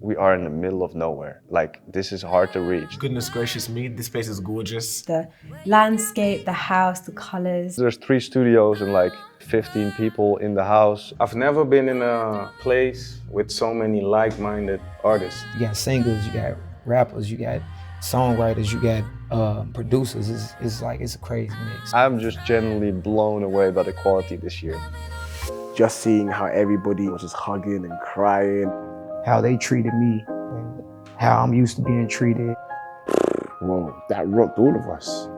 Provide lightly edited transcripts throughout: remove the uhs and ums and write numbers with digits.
we are in the middle of nowhere. Like, this is hard to reach. Goodness gracious me, this place is gorgeous. The landscape, the house, the colors. There's 3 studios and like 15 people in the house. I've never been in a place with so many like-minded artists. You got singers, you got rappers, you got songwriters, you got producers. It's a crazy mix. I'm just genuinely blown away by the quality this year. Just seeing how everybody was just hugging and crying. How they treated me and how I'm used to being treated. Well, that rocked all of us.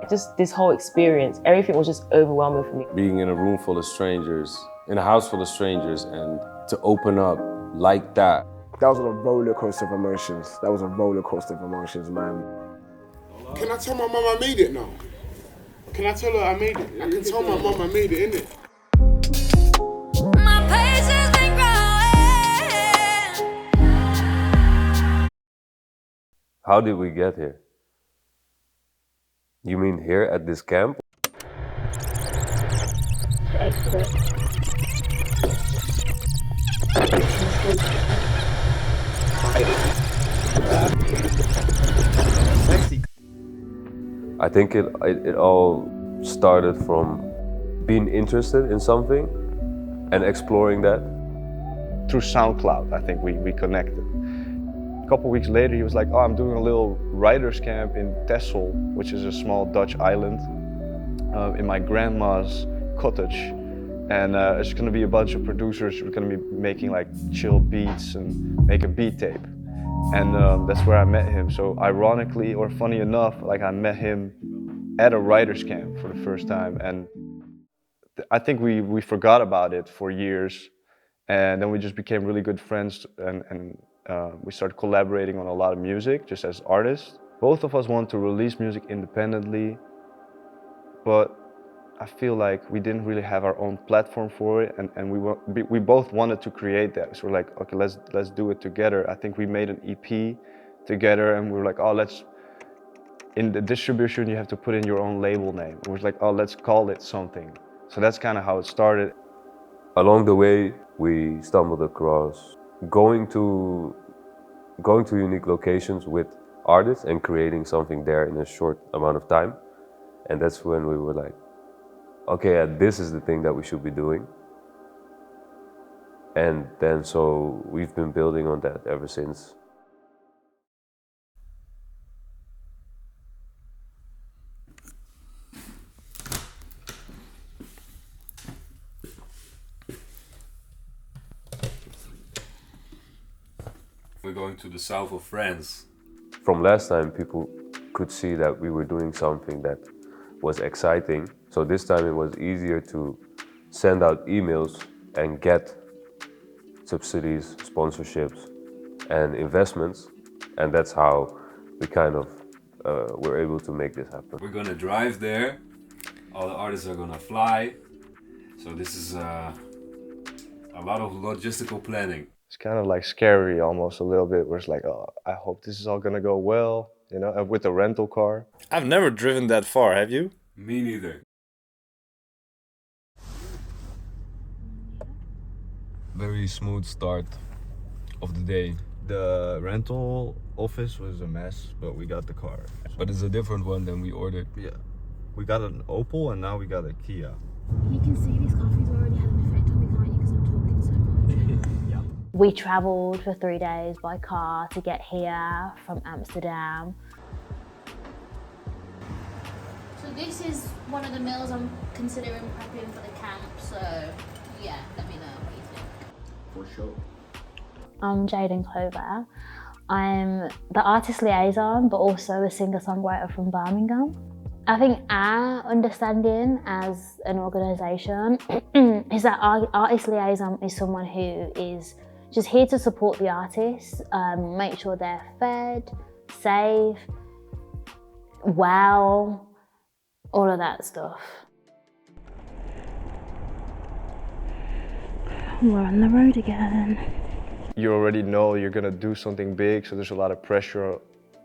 Just this whole experience, everything was just overwhelming for me. Being in a room full of strangers, in a house full of strangers, and to open up like that. That was a roller coaster of emotions. That was a roller coaster of emotions, man. Can I tell my mum I made it now? Can I tell her I made it? I can tell my mum I made it, innit? How did we get here? You mean here at this camp? I think it all started from being interested in something and exploring that. Through SoundCloud, I think we connected. A couple weeks later, he was like, oh, I'm doing a little writers camp in Texel, which is a small Dutch island, in my grandma's cottage. And it's gonna be a bunch of producers who are gonna be making like chill beats and make a beat tape. And that's where I met him. So ironically, or funny enough, like I met him at a writers camp for the first time. And I think we forgot about it for years. And then we just became really good friends, and we started collaborating on a lot of music, just as artists. Both of us wanted to release music independently, but I feel like we didn't really have our own platform for it, and we both wanted to create that. So we're like, okay, let's do it together. I think we made an EP together, and we were like, oh, in the distribution you have to put in your own label name. We were like, oh, let's call it something. So that's kind of how it started. Along the way, we stumbled across going to unique locations with artists and creating something there in a short amount of time. And that's when we were like, okay, this is the thing that we should be doing. And then so we've been building on that ever since. We're going to the south of France. From last time, people could see that we were doing something that was exciting. So this time it was easier to send out emails and get subsidies, sponsorships, and investments. And that's how we kind of were able to make this happen. We're gonna drive there. All the artists are gonna fly. So this is a lot of logistical planning. It's kind of like scary almost a little bit, where it's like, oh, I hope this is all gonna go well, you know, with the rental car. I've never driven that far, have you? Me neither. Very smooth start of the day. The rental office was a mess, but we got the car. But it's a different one than we ordered. Yeah. We got an Opel and now we got a Kia. You can see this coffee's already had an effect on me, can't you? Because I'm talking so much. Yeah. We travelled for 3 days by car to get here from Amsterdam. So this is one of the meals I'm considering prepping for the camp, so yeah, let me know what you think. For sure. I'm Jaden Clover. I'm the artist liaison, but also a singer-songwriter from Birmingham. I think our understanding as an organisation is that our artist liaison is someone who is just here to support the artists, make sure they're fed, safe, well, all of that stuff. We're on the road again. You already know you're gonna do something big, so there's a lot of pressure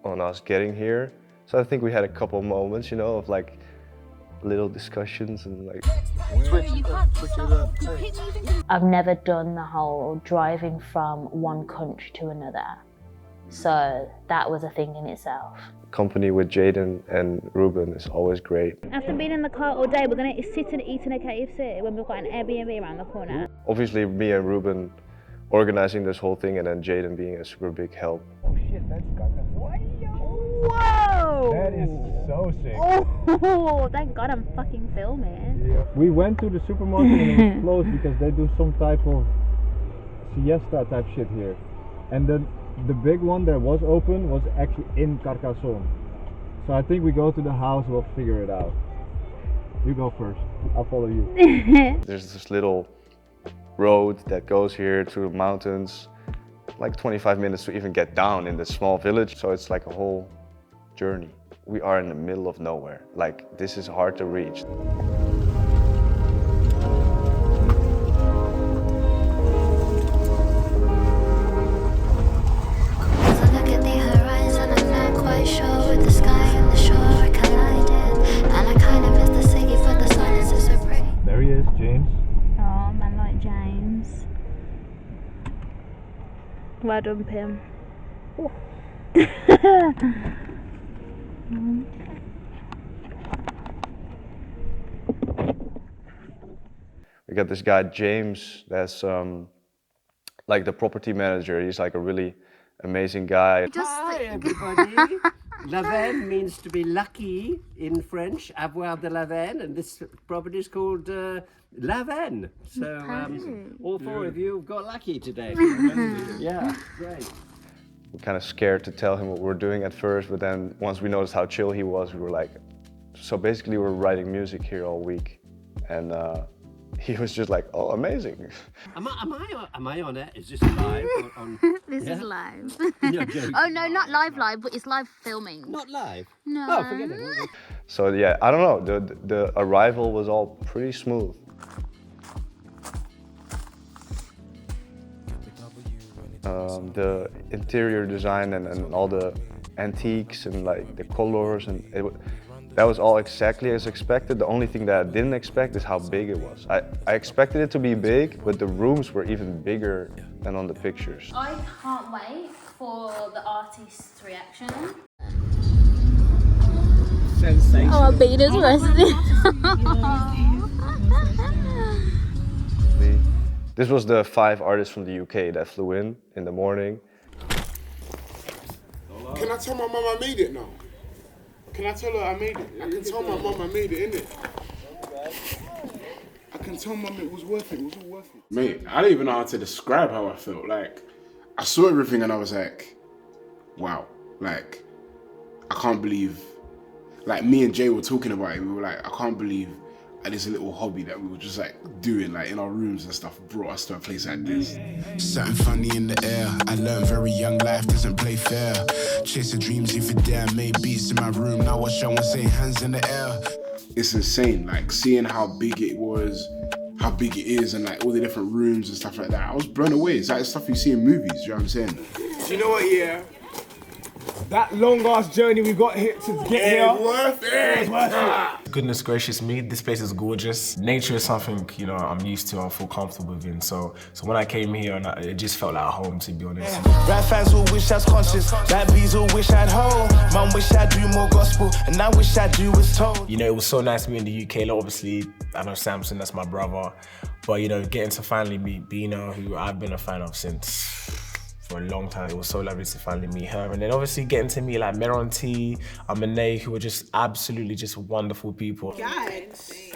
on us getting here. So I think we had a couple moments, you know, of like little discussions and like. I've never done the whole driving from one country to another. So that was a thing in itself. Company with Jaden and Ruben is always great. After being in the car all day, we're going to sit and eat in a KFC when we've got an Airbnb around the corner. Obviously, me and Ruben organizing this whole thing and then Jaden being a super big help. Oh shit, that's Kaka. Whoa! That is so sick. Oh, thank God I'm fucking filming. Yeah. We went to the supermarket and it was closed because they do some type of siesta type shit here. And then the big one that was open was actually in Carcassonne. So I think we go to the house, we'll figure it out. You go first, I'll follow you. There's this little road that goes here through the mountains, like 25 minutes to even get down in this small village. So it's like a whole journey. We are in the middle of nowhere. Like, this is hard to reach. There he is, James. Oh, man like James. Well done, Pim. We got this guy, James, that's like the property manager. He's like a really amazing guy. Hi, everybody. La Vène means to be lucky in French, avoir de la Vène, and this property is called La Vène. So all four of you have got lucky today. Yeah, great. We're kind of scared to tell him what we're doing at first, but then once we noticed how chill he was, we were like, so basically we're writing music here all week. And he was just like, oh, amazing. Am I on it? Is this live? This is live. You're joking. Oh no, not live, but it's live filming. Not live? No. Oh, forget it. So yeah, I don't know, the arrival was all pretty smooth. The interior design and all the antiques and like the colors and that was all exactly as expected. The only thing that I didn't expect is how big it was. I expected it to be big, but the rooms were even bigger than on the pictures. I can't wait for the artist's reaction. Sensational. Oh, Beater's resting. This was the 5 artists from the UK that flew in the morning. Can I tell my mum I made it now? Can I tell her I made it? I can tell my mum I made it, innit? I can tell mum it was worth it, it was all worth it. Mate, I don't even know how to describe how I felt. Like, I saw everything and I was like, wow. Like, I can't believe, like me and Jay were talking about it. We were like, I can't believe this little hobby that we were just like doing like in our rooms and stuff brought us to a place like this. Something funny in the air. I learned very young, life doesn't play fair. Chasing dreams if you dare, made beats in my room. Now I show and say hands in the air. It's insane, like seeing how big it was, how big it is, and like all the different rooms and stuff like that. I was blown away. It's like stuff you see in movies, you know what I'm saying? Do you know what, yeah? That long ass journey we got here to get here. Worth it. It was worth it. Goodness gracious me, this place is gorgeous. Nature is something, you know, I'm used to, I feel comfortable within. So when I came here, it just felt like home, to be honest. Rap fans will wish I was conscious. Rap bees will wish I'd hold. Mum wish I'd do more gospel, and I wish I'd do as told. You know, it was so nice to be in the UK. Like, obviously, I know Samson, that's my brother. But, you know, getting to finally meet Bina, who I've been a fan of since for a long time. It was so lovely to finally meet her. And then obviously getting to meet like Meron T, Amane, who were just absolutely just wonderful people. God,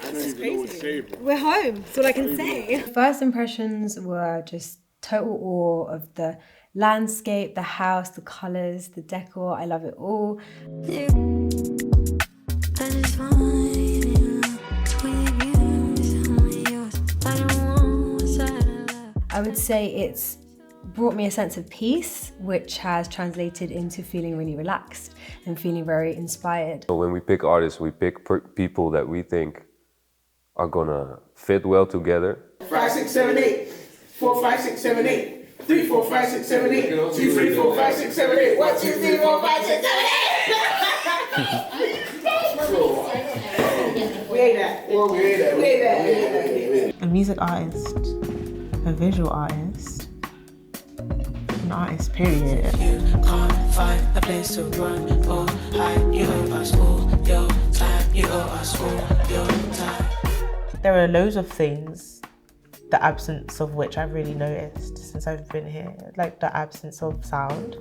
That's crazy. we're home, that's all I can say. First impressions were just total awe of the landscape, the house, the colours, the decor. I love it all. I would say it's brought me a sense of peace, which has translated into feeling really relaxed and feeling very inspired. So when we pick artists, we pick people that we think are gonna fit well together. 5, 6, 7, 8. 4, 5, 6, 7, 8. 3, 4, 5, 6, 7, 8. 2, 3, 4, 5, 6, 7, 8. 1, 2, 3, 4, 5, 6, 7, 8. We music artist, a visual artist, an artist, period. Can't find a place to run or hide. You owe us all your time. You owe us all your time. There are loads of things, the absence of which I've really noticed since I've been here. Like the absence of sound,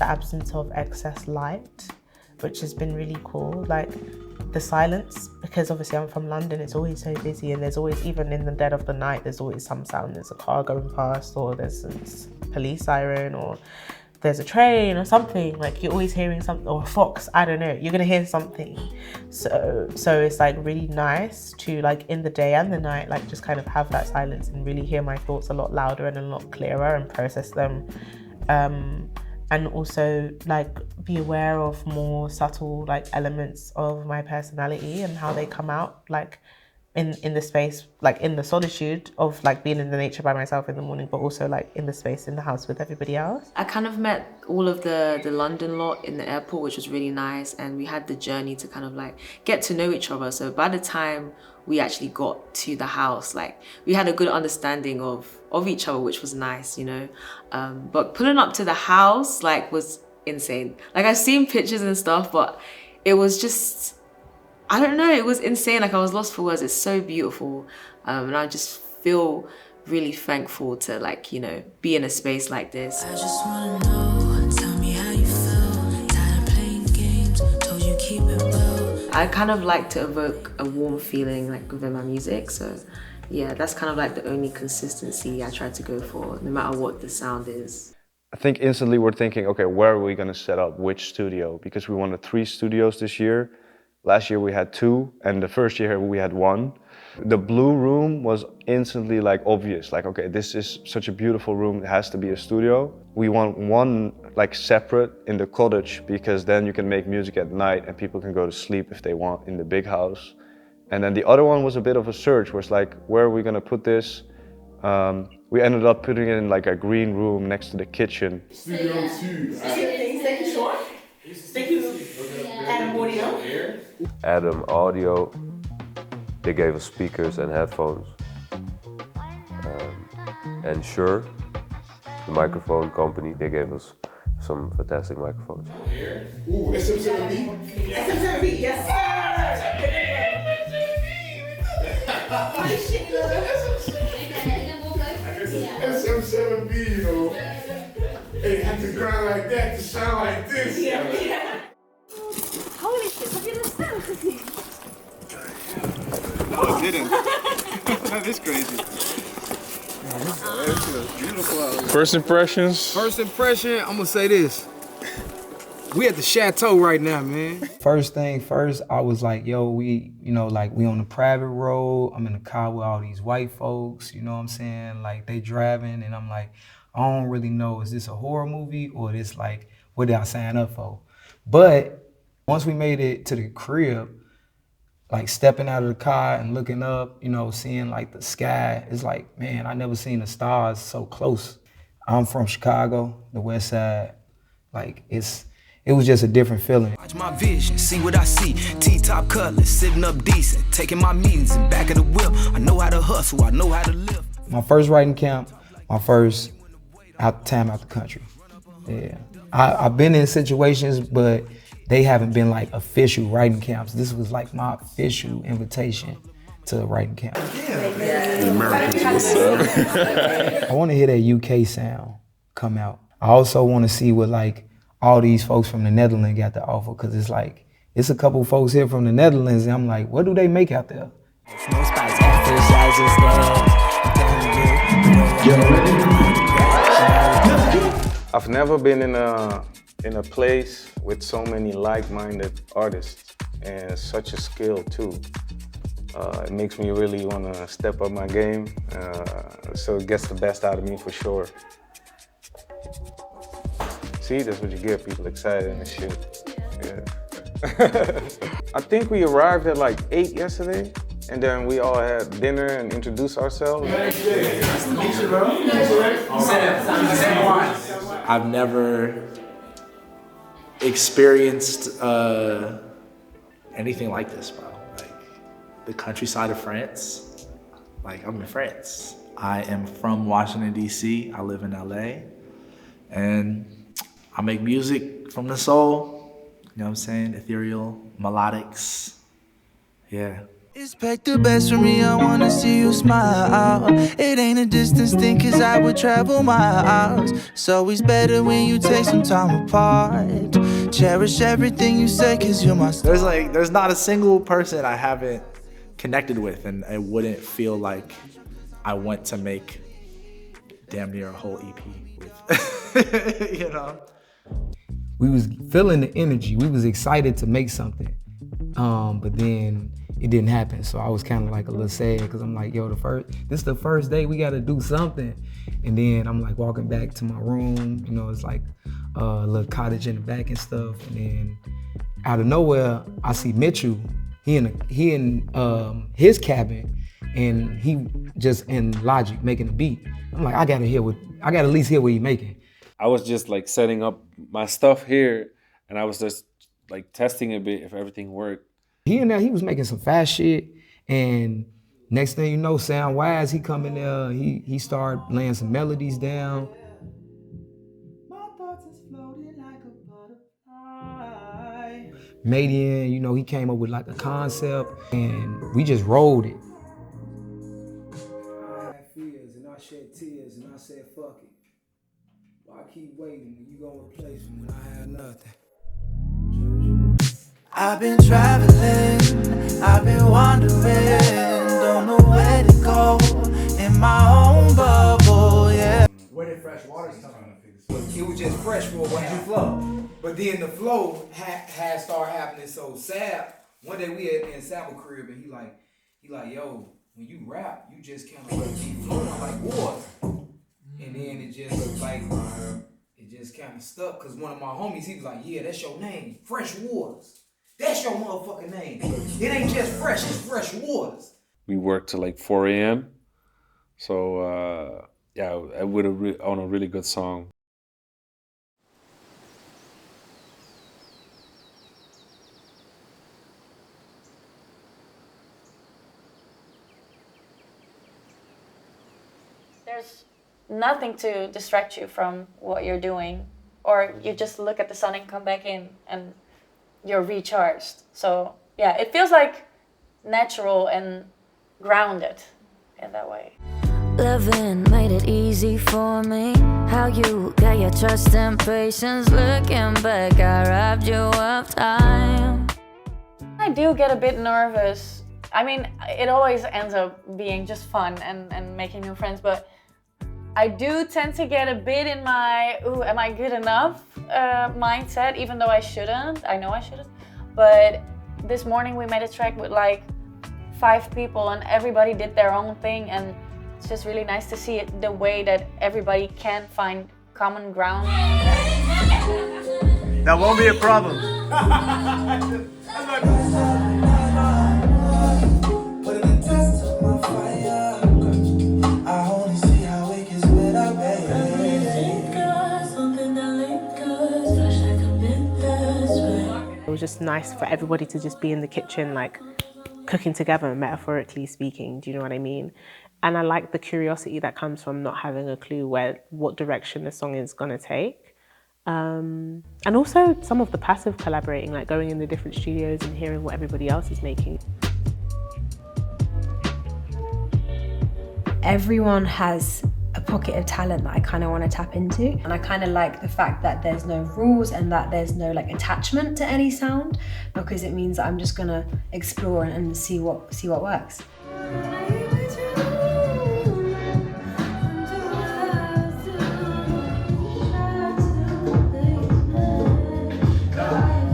the absence of excess light, which has been really cool. Like the silence, because obviously I'm from London, it's always so busy and there's always, even in the dead of the night, there's always some sound. There's a car going past, or there's a police siren, or there's a train or something. Like you're always hearing something, or a fox, I don't know, you're gonna hear something. So it's like really nice to, like in the day and the night, like just kind of have that silence and really hear my thoughts a lot louder and a lot clearer and process them. And also like be aware of more subtle like elements of my personality and how they come out like in the space, like in the solitude of like being in the nature by myself in the morning, but also like in the space in the house with everybody else. I kind of met all of the London lot in the airport, which was really nice, and we had the journey to kind of like get to know each other. So by the time we actually got to the house, like we had a good understanding of each other, which was nice, you know. But pulling up to the house like was insane. Like I've seen pictures and stuff, but it was just, I don't know, it was insane. Like I was lost for words. It's so beautiful. And I just feel really thankful to like, you know, be in a space like this. I just wanna know, tell me how you feel. Tired of playing games, told you keep it real. I kind of like to evoke a warm feeling like within my music. So yeah, that's kind of like the only consistency I try to go for, no matter what the sound is. I think instantly we're thinking, okay, where are we gonna set up which studio? Because we wanted 3 studios this year. Last year we had 2, and the first year we had 1. The blue room was instantly like obvious, like, okay, this is such a beautiful room, it has to be a studio. We want one like separate in the cottage, because then you can make music at night and people can go to sleep if they want in the big house. And then the other one was a bit of a search, where it's like, where are we gonna put this? We ended up putting it in like a green room next to the kitchen. Studio 2. Thank you, Sean. Thank you, Adam Audio. Adam Audio, they gave us speakers and headphones. And Shure, the microphone company, they gave us some fantastic microphones. Ooh, SM7B? SM7B, yes sir! SM7B, you know. It had to grind like that to sound like this. Yeah. Holy shit, have you listened to me? No, I didn't. That is crazy. It's beautiful out here. First impressions? First impression, I'm gonna say this. We at the chateau right now, man. First thing first, I was like, yo, we on the private road. I'm in the car with all these white folks, you know what I'm saying? Like they driving, and I'm like, I don't really know, is this a horror movie or this like, what did I sign up for? But once we made it to the crib, like stepping out of the car and looking up, you know, seeing like the sky, it's like, man, I never seen the stars so close. I'm from Chicago, the West Side. Like it was just a different feeling. Watch my vision, see what I see. T-top cutlass, sitting up decent, taking my meetings in back of the whip. I know how to hustle, I know how to live. My first writing camp, my first time out the country. Yeah, I've been in situations, but they haven't been like official writing camps. This was like my official invitation to a writing camp. The Americans, what's up? I want to hear that UK sound come out. I also want to see what like all these folks from the Netherlands got to offer, because it's like, it's a couple folks here from the Netherlands, and I'm like, what do they make out there? I've never been in a place with so many like-minded artists, and such a skill too. It makes me really want to step up my game, so it gets the best out of me for sure. See, that's what you get, people excited and shit. Yeah. I think we arrived at like 8 yesterday, and then we all had dinner and introduced ourselves. Nice to meet you, bro. I've never experienced anything like this, bro. Like the countryside of France, Like, I'm in France. I am from Washington, D.C. I live in LA. And I make music from the soul. You know what I'm saying? Ethereal, melodics. Yeah. Expect the best from me, I wanna see you smile. It ain't a distance thing, cause I would travel miles. It's always better when you take some time apart. Cherish everything you say, cause you're my star. There's not a single person I haven't connected with, and it wouldn't feel like I went to make damn near a whole EP with, you know? We was feeling the energy. We was excited to make something. But then it didn't happen. So I was kind of like a little sad because I'm like, yo, this is the first day, we gotta do something. And then I'm like walking back to my room, you know, it's like a little cottage in the back and stuff. And then out of nowhere, I see Mitchell. He in his cabin, and he just in Logic making a beat. I'm like, I gotta at least hear what he making. I was just like setting up my stuff here, and I was just like testing a bit if everything worked. He in there, he was making some fast shit, and next thing you know, sound wise, he come in there, he started laying some melodies down. Madian, you know, he came up with like a concept, and we just rolled it. I had fears and I shed tears and I said, fuck it. Why keep waiting when you gonna replace me when I had nothing? I've been traveling, I've been wandering, don't know where to go in my own bubble, yeah. Where did fresh water come from? It was just fresh water, wasn't flow. But then the flow had started happening. So Sab, one day we had in Sam's crib, and he like, yo, when you rap, you just kind of like be flowing like water. And then it just like, it just kind of stuck. Cause one of my homies, he was like, yeah, that's your name, Fresh Waters. That's your motherfucking name. It ain't just fresh, it's Fresh Waters. We worked till like 4 a.m. So yeah, I would have on a really good song. There's nothing to distract you from what you're doing, or you just look at the sun and come back in and you're recharged. So yeah, it feels like natural and grounded in that way. Living made it easy for me. How you got your trust and patience. Looking back, I wrapped you up time. I do get a bit nervous. I mean, it always ends up being just fun and making new friends, but I do tend to get a bit in my, ooh, am I good enough mindset, even though I shouldn't. I know I shouldn't. But this morning we made a track with like 5 people and everybody did their own thing, and it's just really nice to see it the way that everybody can find common ground. That won't be a problem. It was just nice for everybody to just be in the kitchen, like cooking together, metaphorically speaking. Do you know what I mean? And I like the curiosity that comes from not having a clue what direction the song is gonna take. And also some of the passive collaborating, like going in the different studios and hearing what everybody else is making. Everyone has a pocket of talent that I kind of want to tap into, and I kind of like the fact that there's no rules and that there's no like attachment to any sound, because it means that I'm just gonna explore and see what works.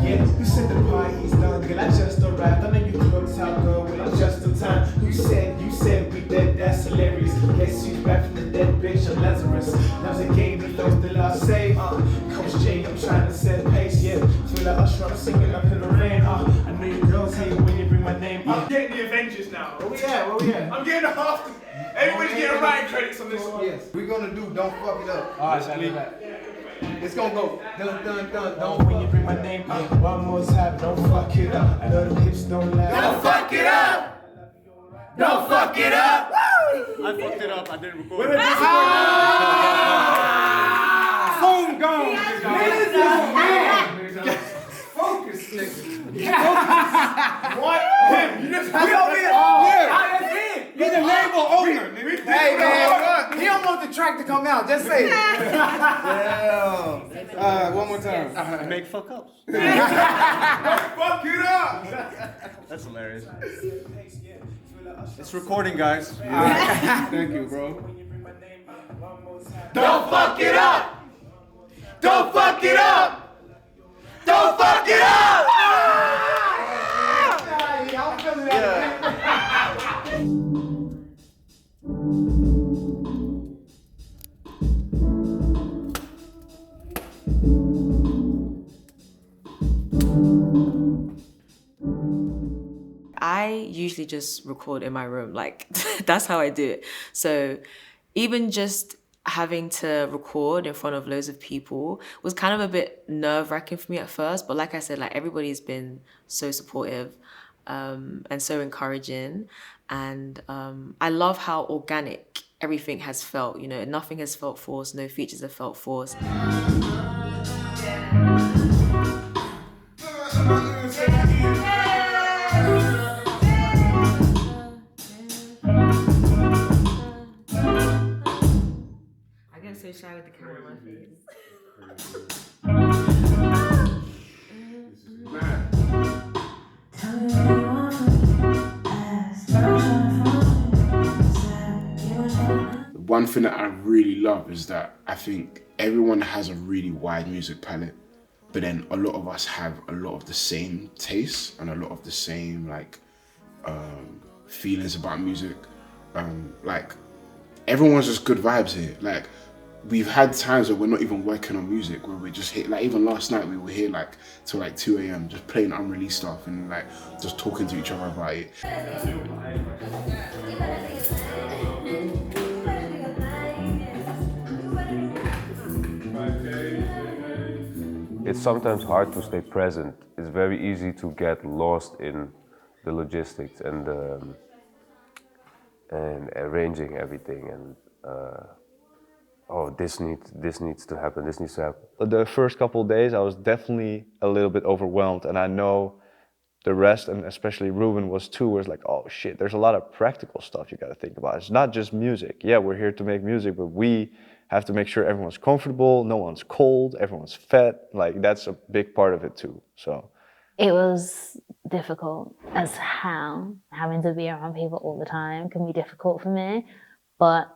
Yeah, you said the party's done, girl, I just arrived. I know you looked out, girl, when I'm just in time. You said we dead, that's hilarious. Guess you back from the dead bitch, I'm Lazarus. Now's a game, we know the last save. Coach J, I'm trying to set pace, yeah. Feel like Usher, I'm singing up in the rain. I know you girls hate when you bring my name. I'm getting the Avengers now. Where we at? I'm getting half. Everybody's getting writing credits on this one. Yes, we're gonna do Don't Fuck It Up. All right, leave that. It's gonna go dun dun dun. Don't when you bring my name up. One more time, don't fuck it up. I know the hips don't lie. Don't fuck it up! Don't fuck it up! Woo! I fucked it up. I didn't record. Phone gone. Focus, nigga. What? You just That's all it. He's the label owner, nigga. Hey man, he don't want the track to come out. Just say it. Damn. One more time. Make fuck ups. Fuck it up. That's hilarious. It's recording, guys. Thank you, bro. Don't fuck it up. Don't fuck it up. Don't fuck it up. I usually just record in my room, like that's how I do it. So even just having to record in front of loads of people was kind of a bit nerve-wracking for me at first, but like I said, like everybody's been so supportive and so encouraging, and I love how organic everything has felt. You know, nothing has felt forced, no features have felt forced. So shy with the camera on my face. One thing that I really love is that I think everyone has a really wide music palette, but then a lot of us have a lot of the same tastes and a lot of the same feelings about music. Like everyone's just good vibes here. Like we've had times where we're not even working on music, where we just hit, like even last night we were here like till like 2 a.m. just playing unreleased stuff and like just talking to each other about it. It's sometimes hard to stay present. It's very easy to get lost in the logistics and arranging everything and oh, this needs to happen, this needs to happen. The first couple of days I was definitely a little bit overwhelmed, and I know the rest, and especially Ruben was too, where it's like, oh shit, there's a lot of practical stuff you gotta think about. It's not just music. Yeah, we're here to make music, but we have to make sure everyone's comfortable, no one's cold, everyone's fed. Like that's a big part of it too, so. It was difficult as hell. Having to be around people all the time can be difficult for me, but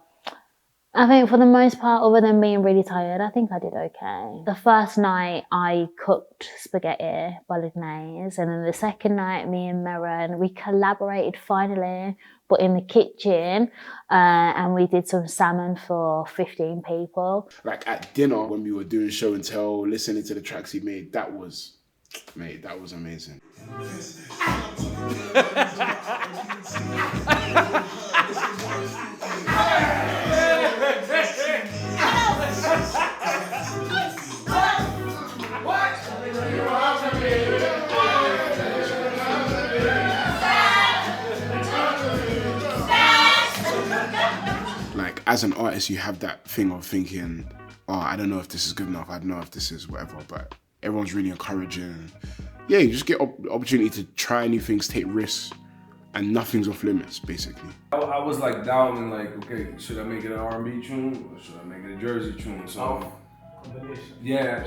I think for the most part, other than being really tired, I think I did okay. The first night I cooked spaghetti bolognese, and then the second night me and Meren, we collaborated finally, but in the kitchen, and we did some salmon for 15 people. Like at dinner when we were doing show and tell, listening to the tracks he made, that was amazing. Like as an artist, you have that thing of thinking, oh, I don't know if this is good enough, I don't know if this is whatever, but everyone's really encouraging. Yeah, you just get opportunity to try new things, take risks, and nothing's off limits, basically. I was like doubting, like, okay, should I make it an R&B tune or should I make it a Jersey tune? So, yeah.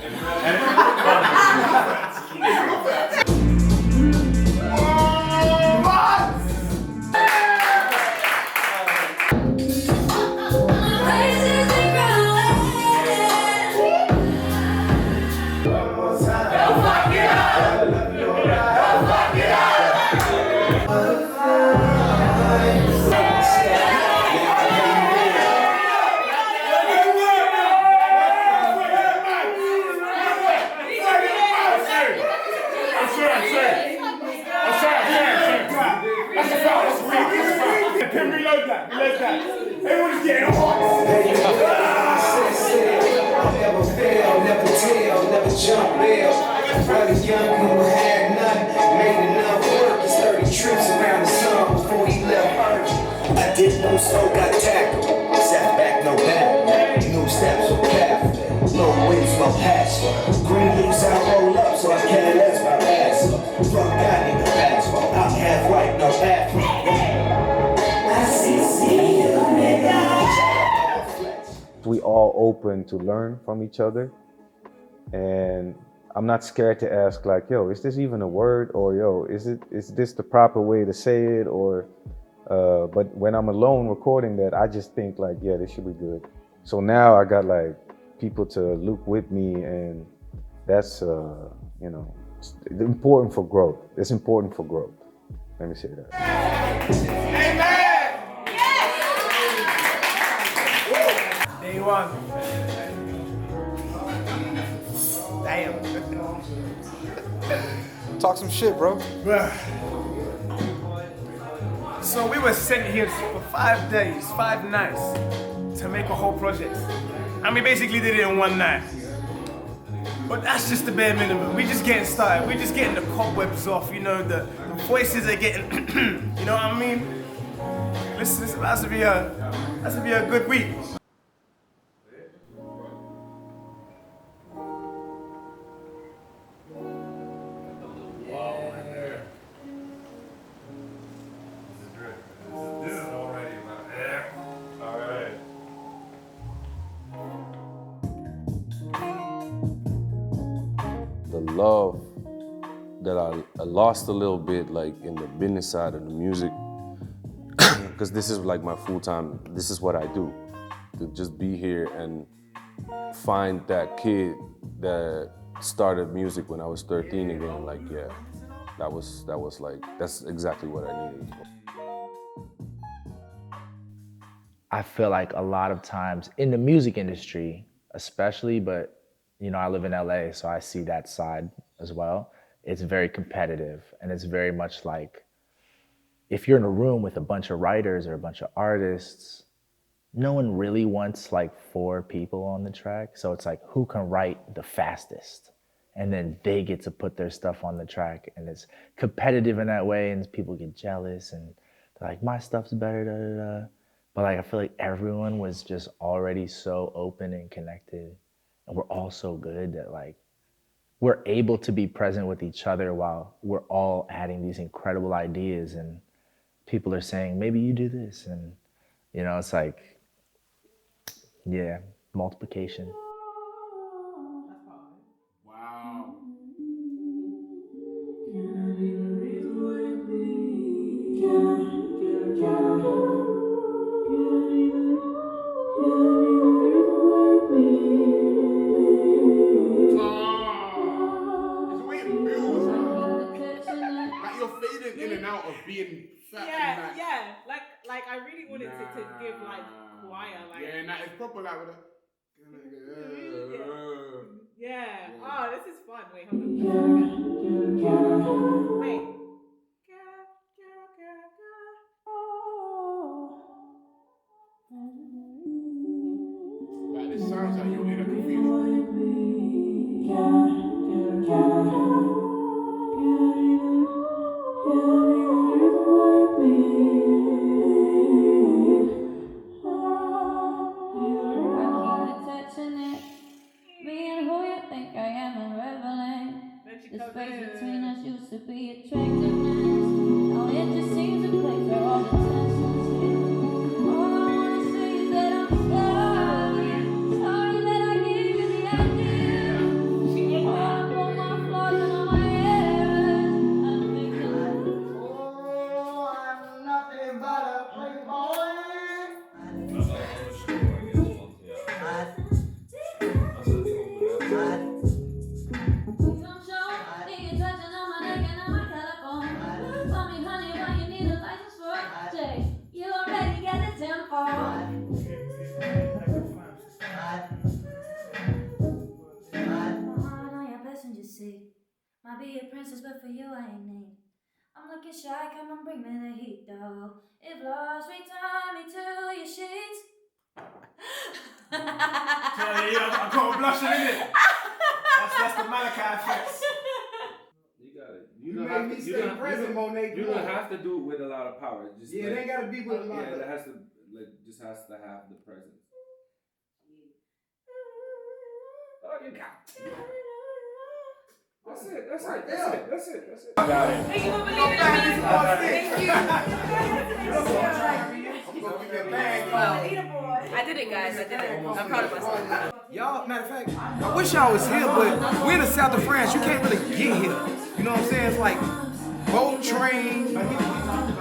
Jump bail. Brother young who had none, made enough work. His 30 trips around the sun before he left Earth. I did No soul got tackled. Sat back, no back. No steps, no path. No wings, no patch. Green leaves I roll up, so I can't ask my ass. Fuck God in the asphalt. I'm half white, no athlete. I see you, nigga. We all open to learn from each other, and I'm not scared to ask like, yo, is this even a word? Or yo, is this the proper way to say it? Or but when I'm alone recording that, I just think like, yeah, this should be good. So now I got like people to loop with me, and that's you know, it's important for growth. It's important for growth. Let me say that. Day one. Damn. Talk some shit, bro. So we were sent here for 5 days, 5 nights to make a whole project. And we basically did it in one night. But that's just the bare minimum. We're just getting started. We're just getting the cobwebs off, you know, the voices are getting, you know what I mean? Listen, this is about to be a good week. The love that I lost a little bit, like in the business side of the music, because this is like my full-time, this is what I do. To just be here and find that kid that started music when I was 13 again, like, yeah, that was like, that's exactly what I needed. I feel like a lot of times in the music industry, especially, but you know, I live in LA, so I see that side as well. It's very competitive, and it's very much like, if you're in a room with a bunch of writers or a bunch of artists, no one really wants like 4 people on the track. So it's like, who can write the fastest? And then they get to put their stuff on the track, and it's competitive in that way, and people get jealous, and they're like, my stuff's better, da da da. But like, I feel like everyone was just already so open and connected, and we're all so good that like, we're able to be present with each other while we're all adding these incredible ideas, and people are saying, maybe you do this. And you know, it's like, yeah, multiplication. Wow. Like you're fading in and out of being fat and like, Like I really wanted to give like choir, like yeah, and that is proper like with a yeah. Oh, this is fun. Wait, hold on. Wait. Like this sounds like you're in a cathedral. Being who you think I am and reveling. The space between us used to be attractiveness. Now it just seems a place where all the tensions hit. All I wanna say is that I'm sorry. Sorry that I gave you the idea. Oh, I put my flaws and all my errors. I'm thinking, Oh, I'm nothing but a playboy. you already got the tempo. My heart on your passenger seat. Might be a princess, but for you I ain't need. I'm looking shy, come on, bring me the heat, though. If lost, return me to your sheets. I got a blushing in it. That's the Malachi effect. You got it. You made me stay present, Monet. You don't have to do it with a lot of power. Just yeah, like, they gotta be with a lot yeah, of. it has to. just has to have the presence. Oh, you got it. That's it. That's it. That's it. That's it. That's it. I got it. Thank you for believing in me. I did it, guys. I did it. I'm proud of myself. Y'all, matter of fact, I wish y'all was here, but we're in the south of France. You can't really get here. You know what I'm saying? It's like boat, train,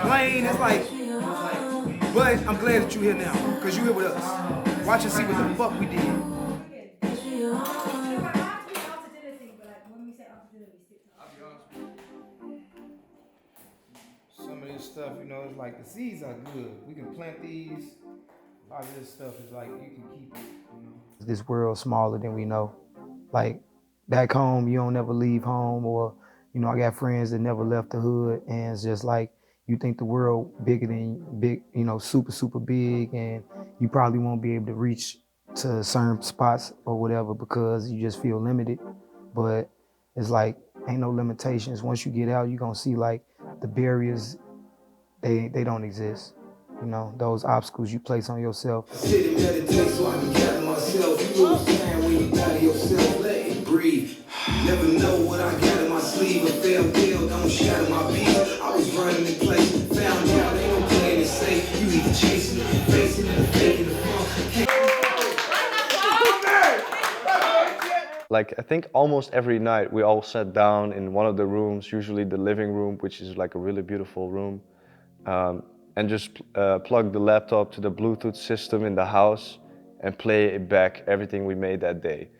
plane. It's like, but I'm glad that you're here now, because you're here with us. Watch and see what the fuck we did. Some of this stuff, you know, it's like the seeds are good. We can plant these. A lot of this stuff is like, you can keep it, you know. This world's smaller than we know. Like, back home, you don't ever leave home, or, you know, I got friends that never left the hood, and it's just like, you think the world bigger than big, you know, super, super big, and you probably won't be able to reach to certain spots or whatever because you just feel limited. But it's like, ain't no limitations. Once you get out, you're gonna see like the barriers, they don't exist. You know, those obstacles you place on yourself. Sit and meditate so I can gather myself. You understand when you gather yourself, let it breathe. Never know what I got in my sleeve. A failed deal, don't shatter my peace. I was running in place, found out ain't no playing it safe. You either chasing it, facing it, or faking the funk. Like, I think almost every night we all sat down in one of the rooms, usually the living room, which is like a really beautiful room, and just plug the laptop to the Bluetooth system in the house and play it back everything we made that day.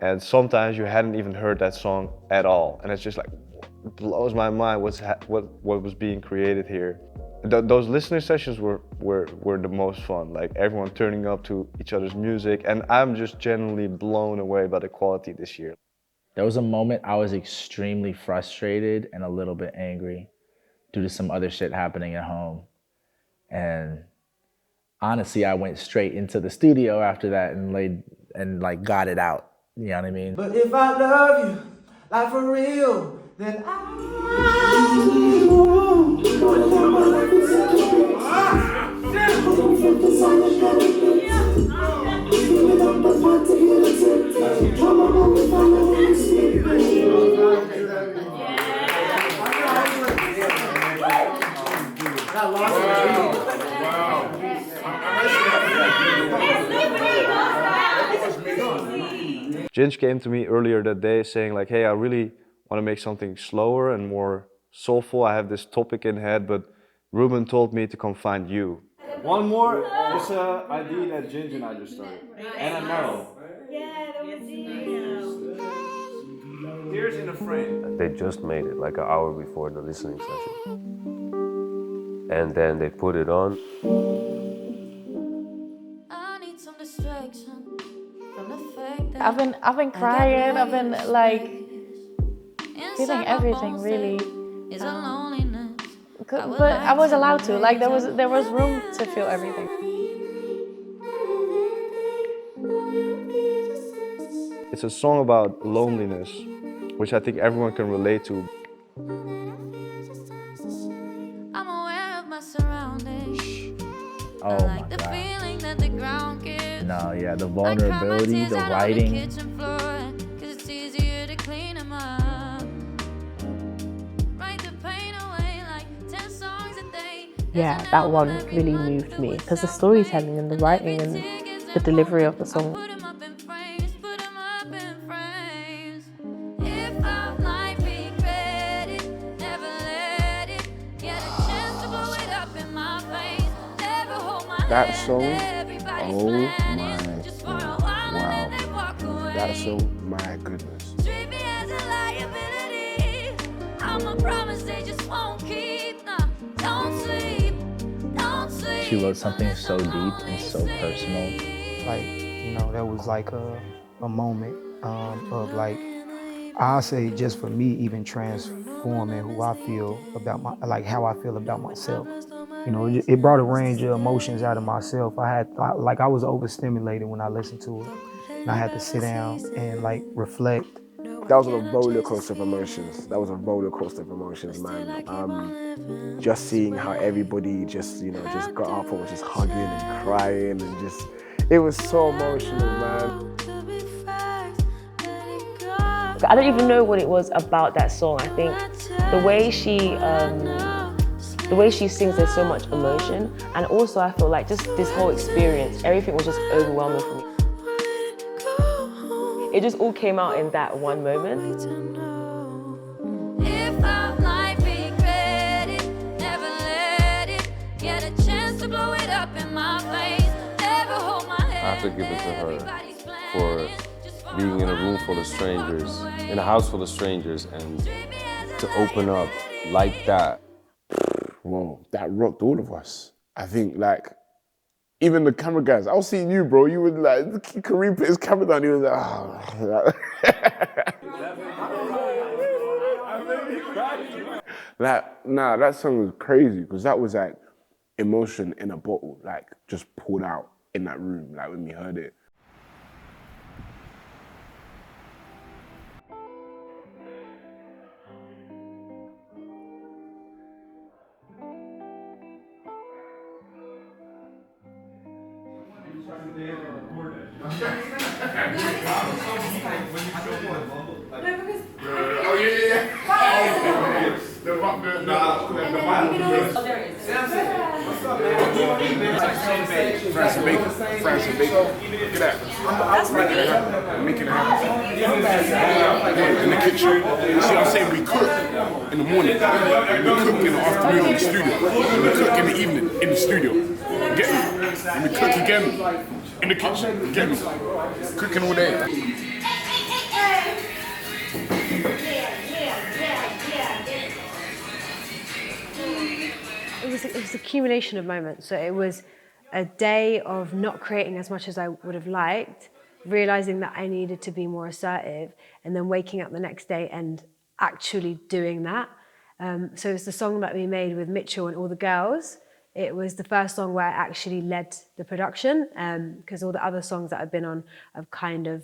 And sometimes you hadn't even heard that song at all, and it's just like, it blows my mind what was being created here. Those listening sessions were the most fun, like everyone turning up to each other's music, and I'm just genuinely blown away by the quality this year. There was a moment I was extremely frustrated and a little bit angry due to some other shit happening at home. And honestly, I went straight into the studio after that and like got it out. You know what I mean? But if I love you, like for real, then Ginge came to me earlier that day saying like, hey, I really want to make something slower and more soulful. I have this topic in head, but Ruben told me to come find you. One more. It's an idea that Ginge and I just started. And Merrill. Yeah, that was Here's in the frame. They just made it like an hour before the listening session. And then they put it on. I've been crying, I've been like feeling everything really. But I was allowed to, like there was room to feel everything. It's a song about loneliness, which I think everyone can relate to. Oh my God. No, yeah, the vulnerability, the writing. Yeah, that one really moved me because the storytelling and the writing and the delivery of the song. That song, oh my God, wow. That song, my goodness. She wrote something so deep and so personal. Like, you know, that was like a moment of like, I'll say just for me, even transforming who I feel about like how I feel about myself. You know, it brought a range of emotions out of myself. I was overstimulated when I listened to it. And I had to sit down and like reflect that was a roller coaster of emotions. That was a roller coaster of emotions, man. Just seeing how everybody just got up and was just hugging and crying and just, it was so emotional, man. I don't even know what it was about that song. I think the way she sings, there's so much emotion, and also I feel like just this whole experience, everything was just overwhelming for me. It just all came out in that one moment. I have to give it to her for being in a room full of strangers, in a house full of strangers, and to open up like that. Whoa, that rocked all of us. I think, like, even the camera guys, I was seeing you, bro. You would like, Kareem put his camera down, he was like, oh. Like, nah, that song was crazy because that was like emotion in a bottle, like just poured out in that room, like when we heard it. France and bacon. Look at that. Making it happen. In the kitchen. You see what I'm saying? We cook in the morning. We cook in the afternoon in the studio. We cook in the evening in the studio. Get me? And we cook again in the kitchen. Get me? Cooking all day. It was an accumulation of moments. So it was a day of not creating as much as I would have liked, realizing that I needed to be more assertive, and then waking up the next day and actually doing that. So it's the song that we made with Mitchell and all the girls. It was the first song where I actually led the production, because all the other songs that I've been on, I've kind of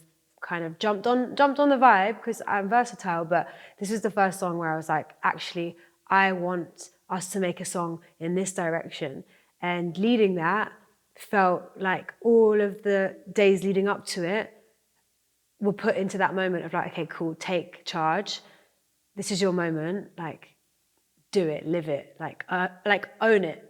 jumped on the vibe because I'm versatile. But this is the first song where I was like, actually, I want us to make a song in this direction. And leading that felt like all of the days leading up to it were put into that moment of like, okay, cool, take charge. This is your moment. Like, do it, live it, like own it.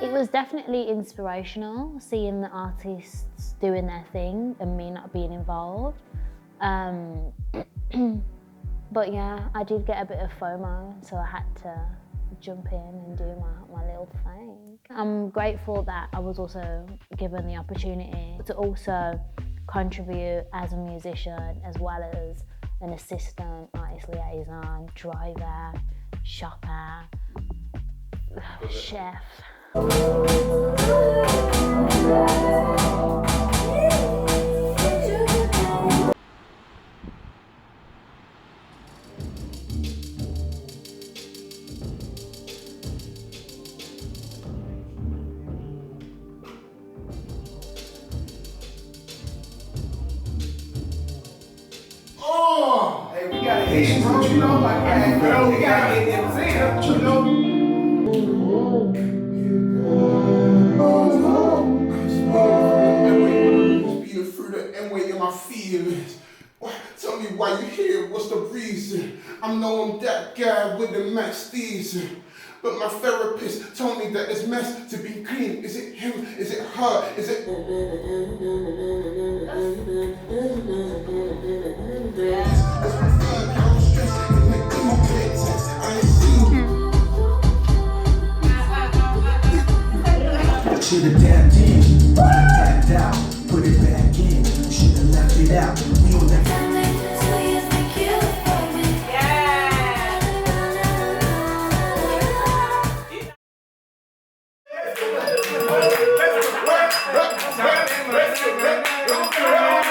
It was definitely inspirational, seeing the artists doing their thing and me not being involved. But yeah, I did get a bit of FOMO, so I had to jump in and do my little thing. I'm grateful that I was also given the opportunity to also contribute as a musician, as well as an assistant, artist liaison, driver, shopper, chef. Oh, hey, we gotta hit it, bro. You know, like, hey, girl, we gotta hit it, you know. Through the N-way in my feelings. Tell me why you here, what's the reason? I know I'm that guy with the masties, but my therapist told me that it's meant to be clean. Is it him? Is it her? Is it... Should've dabbed in, tapped out, put it back in. Should've left it out. We on that.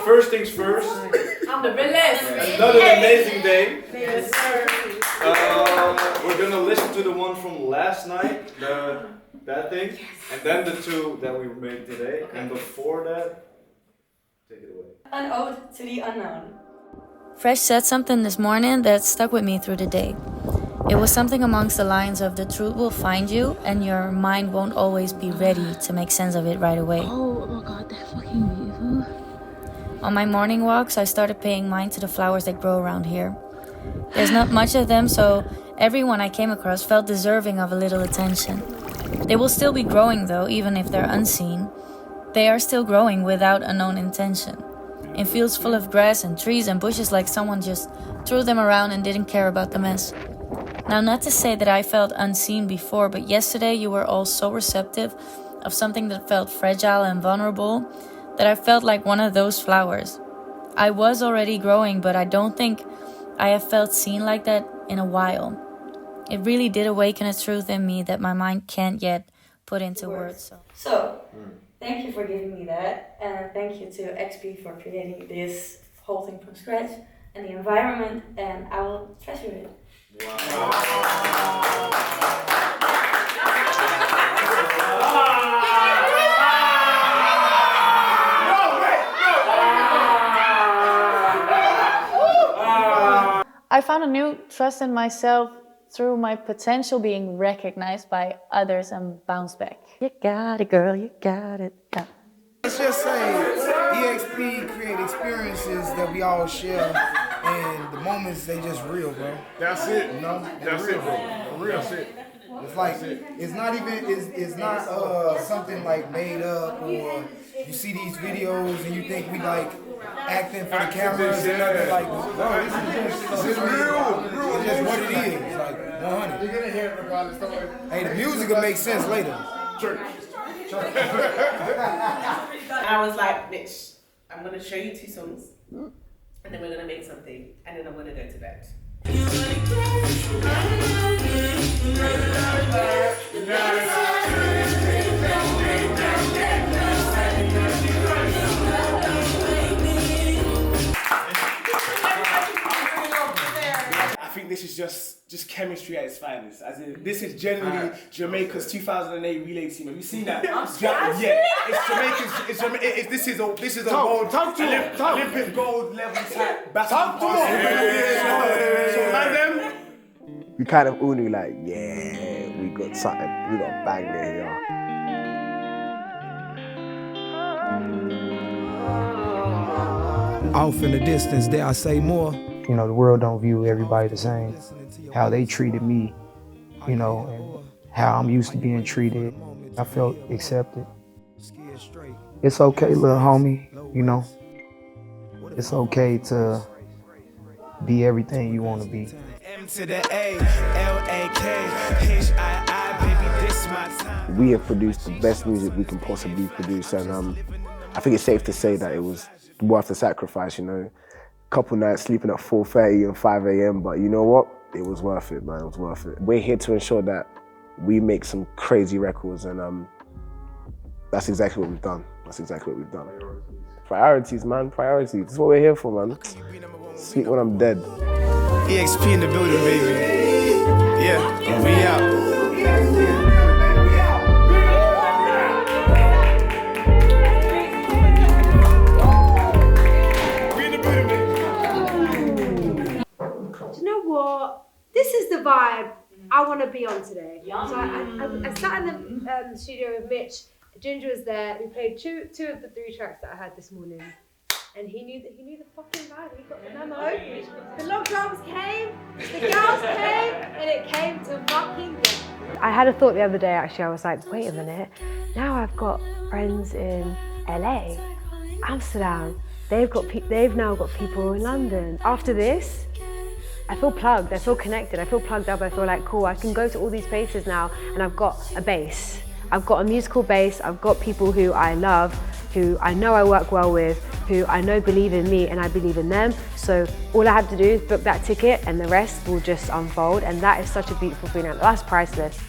First things first. I'm the best. Another amazing day. Yes, sir. We're listen to the one from last night, that thing, and then the two that we made today, and before that, take it away. An ode to the unknown. Fresh said something this morning that stuck with me through the day. It was something amongst the lines of the truth will find you and your mind won't always be ready to make sense of it right away. Oh my god, they're fucking beautiful. On my morning walks, I started paying mind to the flowers that grow around here. There's not much of them, so everyone I came across felt deserving of a little attention. They will still be growing though, even if they're unseen. They are still growing without a known intention. In fields full of grass and trees and bushes like someone just threw them around and didn't care about the mess. Now, not to say that I felt unseen before, but yesterday you were all so receptive of something that felt fragile and vulnerable that I felt like one of those flowers. I was already growing, but I don't think I have felt seen like that in a while. It really did awaken a truth in me that my mind can't yet put into words. So, thank you for giving me that, and thank you to XP for creating this whole thing from scratch and the environment, and I will treasure it. I found a new trust in myself through my potential being recognized by others and bounce back. You got it, girl, you got it. Yeah. Let's just say EXP create experiences that we all share, and the moments, they just real, bro. That's it. You know? That's real, it, bro. Real. That's it. It's like, it's not even, it's not something like made up, or you see these videos and you think we like acting for the cameras and nothing, like, bro, this is just real. It's just what it is, like 100. You're gonna hear it regardless. Hey, the music will make sense later. I was like, bitch, I'm gonna show you 2 songs, and then we're gonna make something, and then I'm gonna go to bed. I think this is just chemistry at its finest. As in, this is generally Jamaica's 2008 relay team. Have you seen that? Yeah, it's Jamaica's. This is a gold, Olympic gold level type basketball. We kind of all knew, like, yeah, we got something, we got a bang there, yeah. Off in the distance, dare I say more? You know, the world don't view everybody the same. How they treated me, you know, and how I'm used to being treated. I felt accepted. It's okay, little homie, you know. It's okay to be everything you want to be. M to the A, L-A-K-H-I-I, baby, this my time. We have produced the best music we can possibly produce, and I think it's safe to say that it was worth the sacrifice, you know. Couple nights sleeping at 4:30 and 5 a.m, but you know what? It was worth it, man, it was worth it. We're here to ensure that we make some crazy records, and that's exactly what we've done. That's exactly what we've done. Priorities, man, priorities. That's what we're here for, man. Sleep when I'm dead. EXP in the building, baby. Yeah, we out. Do you know what? This is the vibe I want to be on today. So I sat in the studio with Mitch. Ginger was there. We played two of the 3 tracks that I had this morning, and he knew the fucking vibe. He got the memo. The log drums came, the girls came, and it came to fucking death. I had a thought the other day. Actually, I was like, wait a minute. Now I've got friends in LA, Amsterdam. They've now got people in London. After this, I feel plugged, I feel connected, I feel plugged up, I feel like, cool, I can go to all these places now and I've got a base. I've got a musical base, I've got people who I love, who I know I work well with, who I know believe in me and I believe in them. So all I have to do is book that ticket and the rest will just unfold, and that is such a beautiful feeling. That's priceless.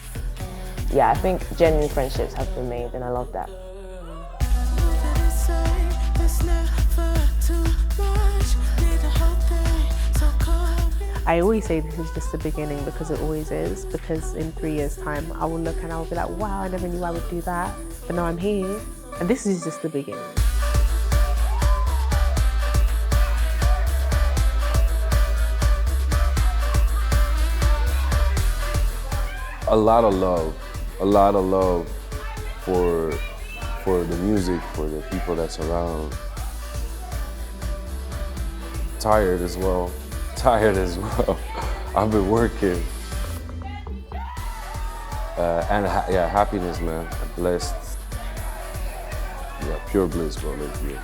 Yeah, I think genuine friendships have been made and I love that. I always say this is just the beginning because it always is, because in 3 years' time I will look and I will be like, wow, I never knew I would do that, but now I'm here, and this is just the beginning. A lot of love for the music, for the people that's around. Tired as well. I've been working. And yeah, happiness, man. Blessed. Yeah, pure bliss, bro. Like, yeah.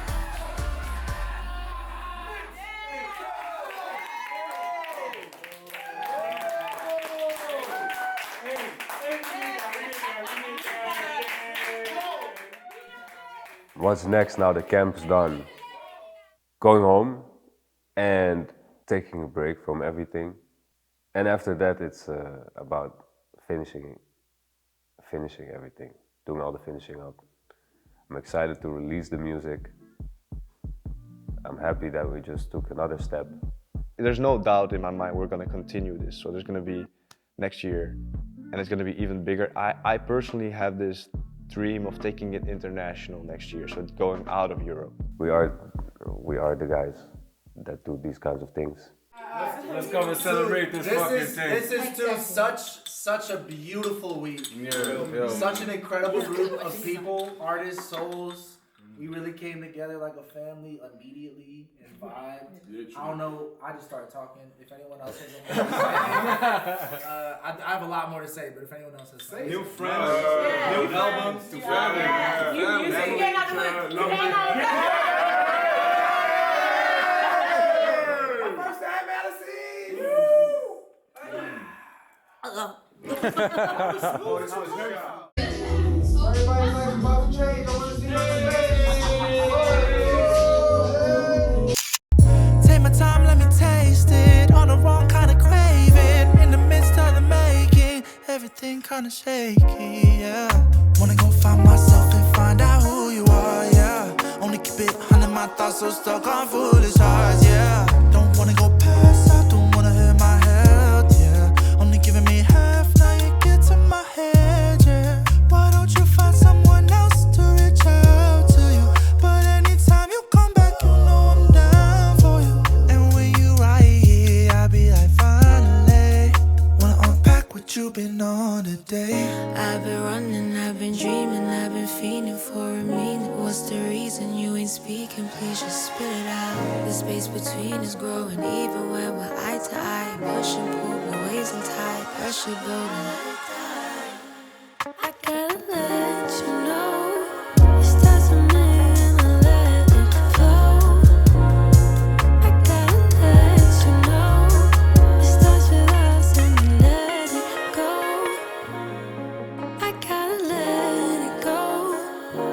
What's next now the camp's done? Going home and taking a break from everything. And after that, it's about finishing everything, doing all the finishing up. I'm excited to release the music. I'm happy that we just took another step. There's no doubt in my mind we're going to continue this. So there's going to be next year, and it's going to be even bigger. I personally have this dream of taking it international next year, so it's going out of Europe. We are the guys that do these kinds of things. Let's go and celebrate this fucking thing. This is to such a beautiful week. Yeah. Such an incredible group of people, artists, souls. We really came together like a family immediately and vibed. I don't know, I just started talking. If anyone else has anything to say, I have a lot more to say, but if anyone else has something. New friends, new albums, to family. You say you ain't out the hood. You ain't out the hood. First time Madison! Everybody's like about to change. I want to see Take my time, let me taste it. On the wrong kind of craving. In the midst of the making, everything kind of shaky, yeah. Wanna go find myself and find out who you are, yeah. Only keep it under my thoughts, so stuck on foolish hearts, yeah. Don't wanna go past, I don't wanna hurt my health, yeah. Only giving me half, now you get to my head, yeah. Why don't you find someone else to reach out to you? But anytime you come back, you know I'm down for you. And when you right here, I be like, finally, wanna unpack what you been on today. I've been running, I've been dreaming, I've been fiending for a meaning. What's the reason you ain't speaking? Please just spit it out. The space between is growing, even when we're eye to eye. Push and pull, we're waves and tide, pressure building. I gotta let you know, it starts with me and I let it flow. I gotta let you know, it starts with us and we let it go. I gotta let it go,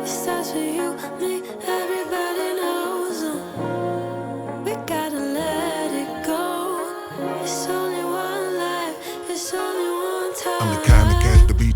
it starts with you, me, everybody knows. We gotta let it go, it's only one life, it's only one time. I'm the kind of cat to be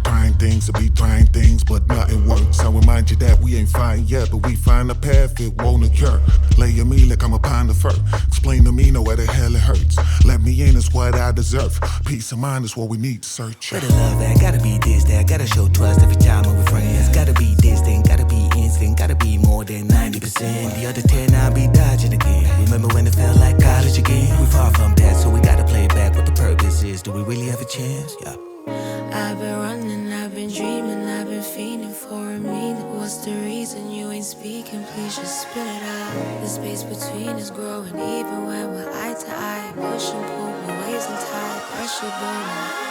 trying things, but nothing works. I remind you that we ain't fine yet, but we find a path, it won't occur. Lay on me like I'm a pound of fur. Explain to me, know where the hell it hurts. Let me in, is what I deserve. Peace of mind is what we need to search. Where the love at? Gotta be this, that. Gotta show trust every time I'm with friends. Gotta be distant, gotta be instant, gotta be more than 90%. The other 10 I'll be dodging again. Remember when it felt like college again? We far from that, so we gotta play it back. What the purpose is? Do we really have a chance? Yeah. I've been running, I've been dreaming, I've been fiending for a meaning. What's the reason you ain't speaking? Please just spit it out. The space between is growing, even when we're eye to eye. Push and pull, we're waves and tide, pressure building.